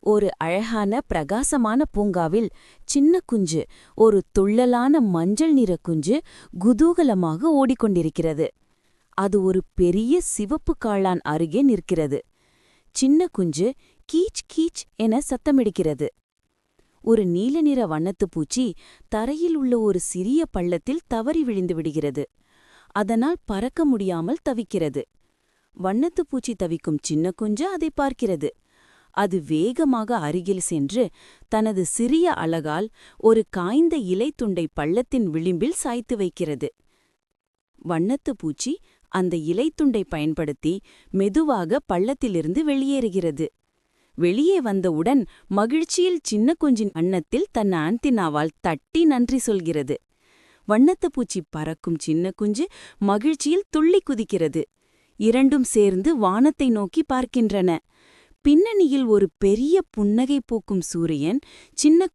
ஒரு அழகான பிரகாசமான பூங்காவில் சின்ன குஞ்சு, ஒரு துள்ளலான மஞ்சள் நிற குஞ்சு குதூகலமாக ஓடிக்கொண்டிருக்கிறது. அது ஒரு பெரிய சிவப்பு காளான் அருகே நிற்கிறது. சின்ன குஞ்சு கீச் கீச் என சத்தமிடுகிறது. ஒரு நீல நிற வண்ணத்துப் பூச்சி தரையில் உள்ள ஒரு சிறிய பள்ளத்தில் தவறி விழுந்து விடுகிறது. அதனால் பறக்க முடியாமல் தவிக்கிறது. வண்ணத்துப் பூச்சி தவிக்கும் சின்ன குஞ்சு அதை பார்க்கிறது. அது வேகமாக அருகில் சென்று தனது சிறிய அலகால் ஒரு காய்ந்த இலைத்துண்டை பள்ளத்தின் விளிம்பில் சாய்த்து வைக்கிறது. வண்ணத்துப் பூச்சி அந்த இலைத்துண்டை பயன்படுத்தி மெதுவாக பள்ளத்திலிருந்து வெளியேறுகிறது. வெளியே வந்தவுடன் மகிழ்ச்சியில் சின்ன குஞ்சின் அன்னத்தில் தன் ஆன்டினாவால் தட்டி நன்றி சொல்கிறது. வண்ணத்துப் பூச்சி பறக்கும் சின்ன குஞ்சு மகிழ்ச்சியில் துள்ளி குதிக்கிறது. இரண்டும் சேர்ந்து வானத்தை நோக்கி பார்க்கின்றன. பின்னணியில் ஒரு பெரிய புன்னகை பூக்கும் சூரியன் சின்ன